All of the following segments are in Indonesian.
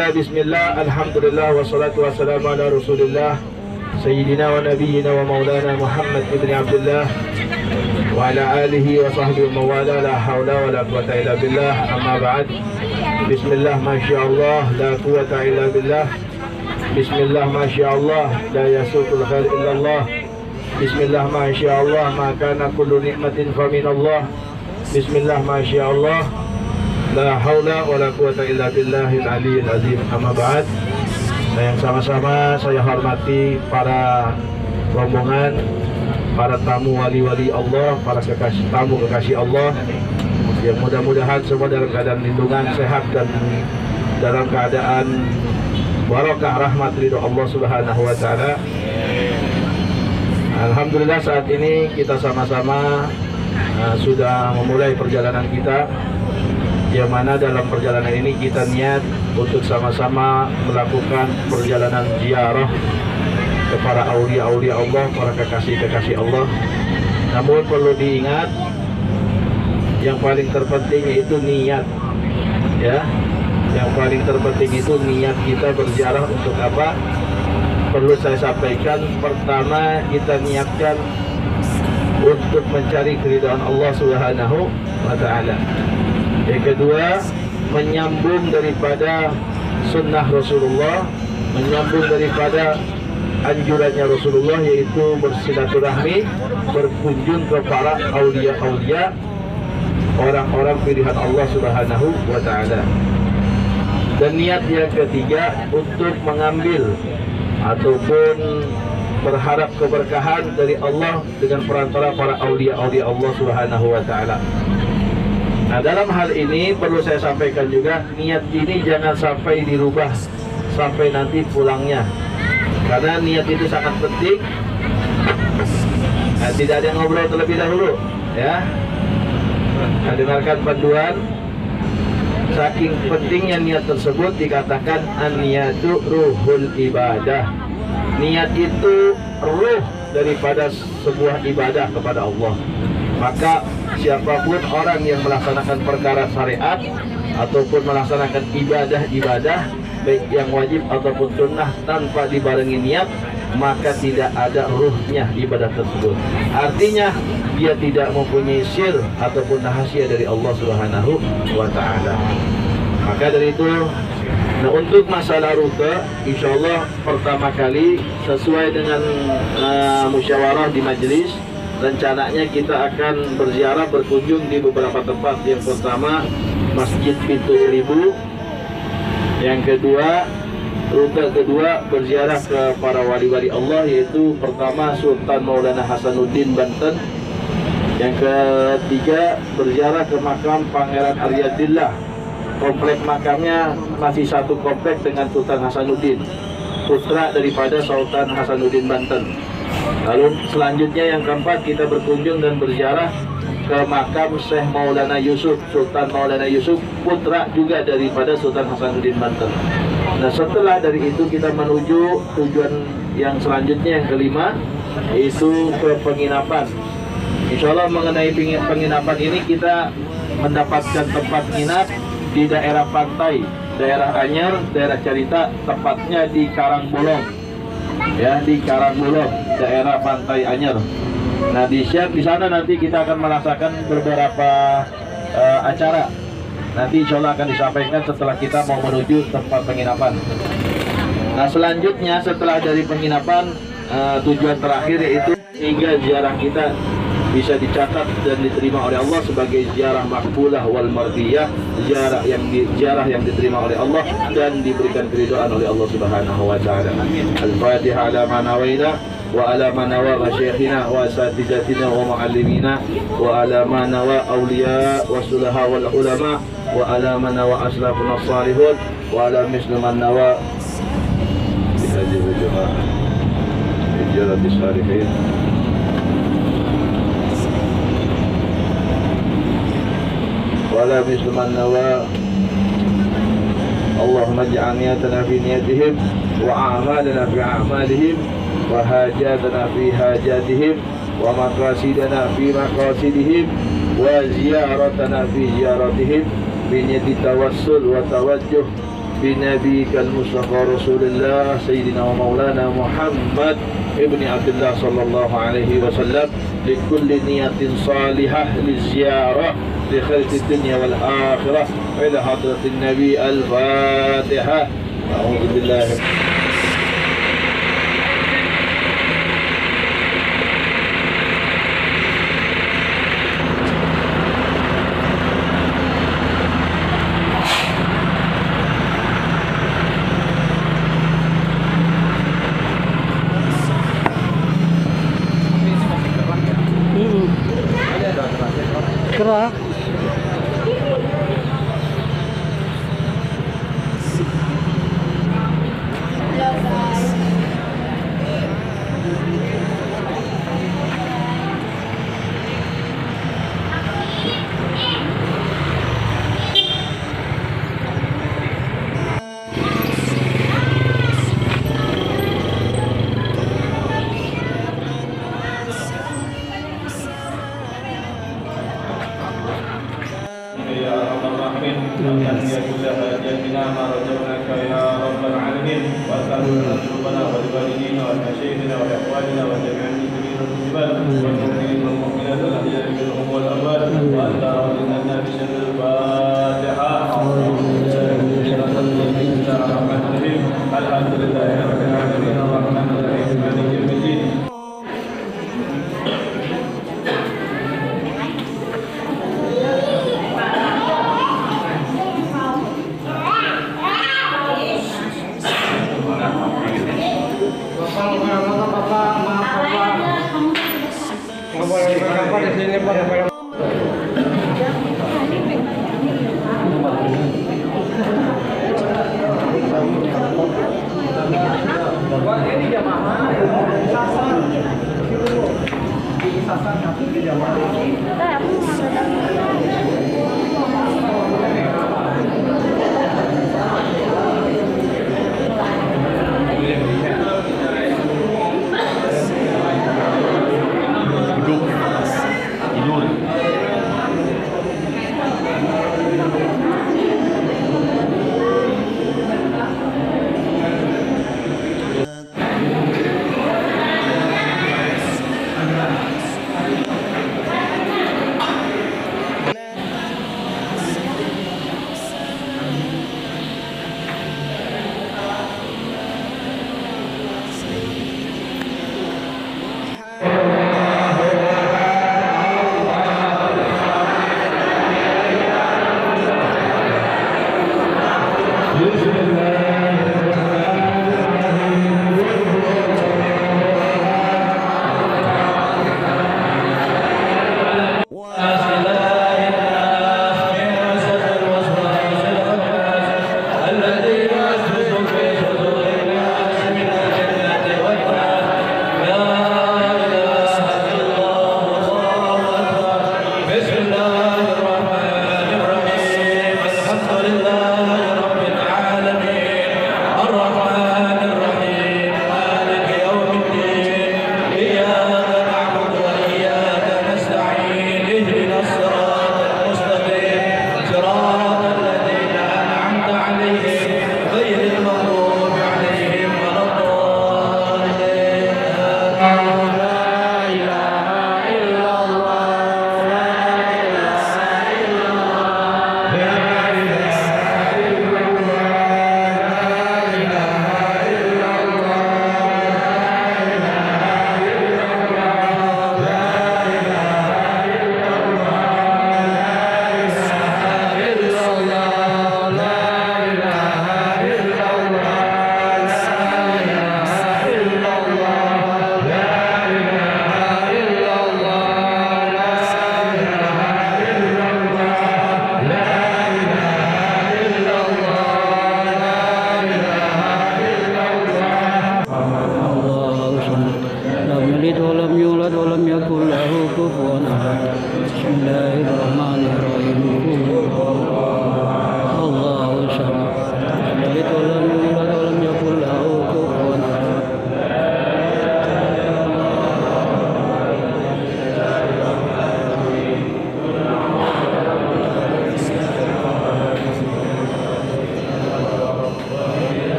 Bismillah, alhamdulillah, wassalatu wassalamu ala rasulillah Sayyidina wa nabiyyina wa maulana Muhammad ibn Abdullah wa ala alihi wa sahbihi wa mawala, la hawla wa la quwata illa billah, amma ba'd. Bismillah, masyaallah, la quwata illa billah. Bismillah, masyaallah, la yasuqul khair illallah. Bismillah, masyaallah, ma kana kullu ni'matin fa minallah. Bismillah, masyaallah, la haula wa la quwata illa billahil aliyyil azim, amma ba'd. Nah, yang sama-sama saya hormati para rombongan, para tamu wali-wali Allah, para tamu kekasih Allah, yang mudah-mudahan semua dalam keadaan lindungan, sehat, dan dalam keadaan barakah rahmat ridho Allah Subhanahu wa Ta'ala. Alhamdulillah, saat ini kita sama-sama sudah memulai perjalanan kita, yang mana dalam perjalanan ini kita niat untuk sama-sama melakukan perjalanan ziarah kepada aulia-aulia Allah, para kekasih-kekasih Allah. Namun perlu diingat, yang paling terpenting itu niat, ya. Yang paling terpenting itu niat kita berziarah untuk apa? Perlu saya sampaikan, pertama kita niatkan untuk mencari keridhaan Allah Subhanahu wa Ta'ala. Yang kedua, menyambung daripada sunnah Rasulullah, menyambung daripada anjurannya Rasulullah, yaitu bersilaturahmi, berkunjung ke para aulia-aulia, orang-orang pilihan Allah Subhanahu wa Ta'ala. Dan niat yang ketiga, untuk mengambil ataupun berharap keberkahan dari Allah dengan perantara para aulia-aulia Allah Subhanahu wa Ta'ala. Nah, dalam hal ini perlu saya sampaikan juga, niat ini jangan sampai dirubah sampai nanti pulangnya, karena niat itu sangat penting. Nah, tidak ada yang ngobrol terlebih dahulu, ya. Nah, dengarkan panduan. Saking pentingnya niat tersebut, dikatakan an-niyatu ruhul ibadah. Niat itu ruh daripada sebuah ibadah kepada Allah. Maka siapapun orang yang melaksanakan perkara syariat ataupun melaksanakan ibadah-ibadah, baik yang wajib ataupun sunnah, tanpa dibarengi niat, maka tidak ada ruhnya ibadah tersebut. Artinya dia tidak mempunyai sir ataupun rahasia dari Allah Subhanahu wa Ta'ala. Maka dari itu, nah, untuk masalah rute, insya Allah pertama kali sesuai dengan musyawarah di majelis, rencananya kita akan berziarah, berkunjung di beberapa tempat. Yang pertama, Masjid Pintu Seribu. Yang kedua, rute kedua, berziarah ke para wali-wali Allah, yaitu pertama Sultan Maulana Hasanuddin Banten. Yang ketiga, berziarah ke makam Pangeran Aryadillah. Komplek makamnya masih satu komplek dengan Sultan Hasanuddin, putra daripada Sultan Hasanuddin Banten. Lalu selanjutnya yang keempat, kita berkunjung dan berziarah ke makam Syekh Maulana Yusuf, Sultan Maulana Yusuf, putra juga daripada Sultan Hasanuddin Banten. Nah, setelah dari itu kita menuju tujuan yang selanjutnya, yang kelima, yaitu ke penginapan. Insya Allah mengenai penginapan ini, kita mendapatkan tempat nginap di daerah pantai, daerah Anyar, daerah Carita, tepatnya di Karangbolong, ya, di Karangbolong, daerah pantai Anyar. Nah, di sana nanti kita akan merasakan beberapa acara. Nanti insya Allah akan disampaikan setelah kita mau menuju tempat penginapan. Nah, selanjutnya setelah dari penginapan, tujuan terakhir yaitu hingga ziarah kita bisa dicatat dan diterima oleh Allah sebagai ziarah makbulah wal mardiyah, ziarah yang diterima oleh Allah dan diberikan keridhaan oleh Allah Subhanahu wa Ta'ala. Al-Fatihah ala ma nawaina wa ala ma nawa masyayikhina wa asatidatina wa muallimina wa ala ma nawa awliya wa sulaha wal ulama wa ala ma nawa aslafuna salihun wa ala mislu man nawa bihadi wujuhah ijarati salihin wala mislu man nawa. Allahumma ij'al niyatana fi niyatihim wa a'malana fi a'malihim wa hajatana fi hajatihim wa maqasidana fi maqasidihim wa ziyaratana fi ziyaratihim bi niyati tawassul wa tawajjuh بنبيك المصطفى رسول الله سيدنا ومولانا محمد ابن عبد الله صلى الله عليه وسلم لكل نية صالحة للزيارة لخير الدنيا والآخرة إلى حضرة النبي. الفاتحة. أعوذ بالله. Kerak.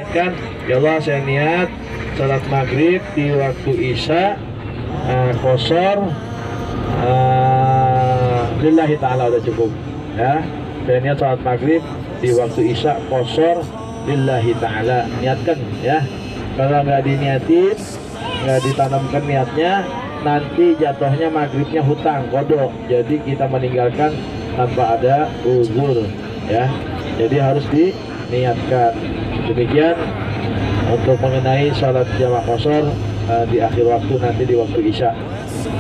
niatkan, ya Allah saya niat salat maghrib di waktu isya qashar lillahi ta'ala, udah cukup ya. Saya niat salat maghrib di waktu isya qashar lillahi ta'ala, niatkan ya. Kalau nggak diniatin, nggak ditanamkan niatnya, nanti jatuhnya maghribnya hutang kodok, jadi kita meninggalkan tanpa ada uzur ya. Jadi harus diniatkan. Demikian untuk mengenai salat jamaah qashar di akhir waktu, nanti di waktu isya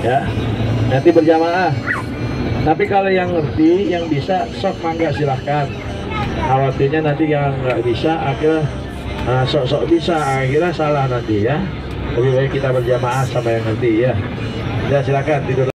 ya, nanti berjamaah. Tapi kalau yang ngerti, yang bisa, sok mangga silahkan. Khawatirnya nanti yang nggak bisa akhirnya sok-sok bisa, akhirnya salah nanti ya. Lebih baik kita berjamaah sama yang ngerti ya. Ya silakan tidur.